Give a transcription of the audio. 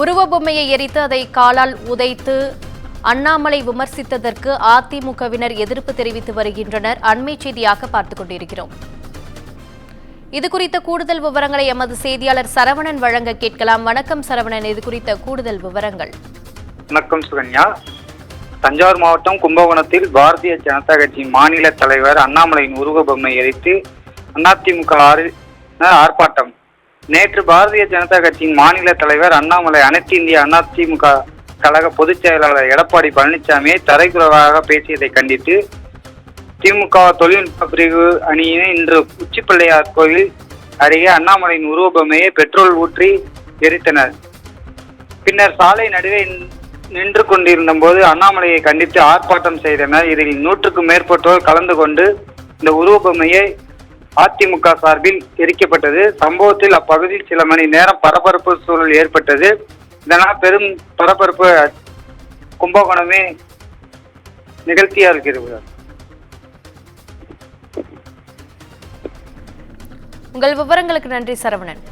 உருவ பொம்மையை எரித்து அதை காலால் உதைத்து அண்ணாமலை விமர்சித்ததற்கு அதிமுகவினர் எதிர்ப்பு தெரிவித்து வருகின்றனர். அண்மை செய்தியாக பார்த்துக் கொண்டிருக்கிறோம். இதுகுறித்த கூடுதல் விவரங்களை எமது செய்தியாளர் சரவணன் வழங்க கேட்கலாம். வணக்கம் சரவணன், இது குறித்த கூடுதல் விவரங்கள். வணக்கம் சுகன்யா. தஞ்சாவூர் மாவட்டம் கும்பகோணத்தில் பாரதிய ஜனதா கட்சியின் மாநில தலைவர் அண்ணாமலையின் உருவ பொம்மை எரித்து அதிமுக ஆர்ப்பாட்டம். நேற்று பாரதிய ஜனதா கட்சியின் மாநில தலைவர் அண்ணாமலை அனைத்து இந்திய அதிமுக கழக பொதுச் செயலாளர் எடப்பாடி பழனிசாமியை தரைக்குறைவாக பேசியதை கண்டித்து திமுக தொழில்நுட்ப பிரிவு அணியினர் இன்று உச்சிப்பிள்ளையார் கோயில் அருகே அண்ணாமலையின் உருவ பொம்மையை பெட்ரோல் ஊற்றி எரித்தனர். பின்னர் சாலை நடுவே நின்று கொண்டிருந்த போது அண்ணாமலையை கண்டித்து ஆர்ப்பாட்டம் செய்தனர். இதில் 100க்கும் மேற்பட்டோர் கலந்து கொண்டு இந்த உருவ பொம்மையை அதிமுக சார்பில் எரிக்கப்பட்டது. சம்பவத்தில் அப்பகுதியில் சில மணி நேரம் பரபரப்பு சூழல் ஏற்பட்டது. இதனால் பெரும் பரபரப்பு கும்பகோணமே நிகழ்த்தியா இருக்கிறது. உங்கள் விவரங்களுக்கு நன்றி சரவணன்.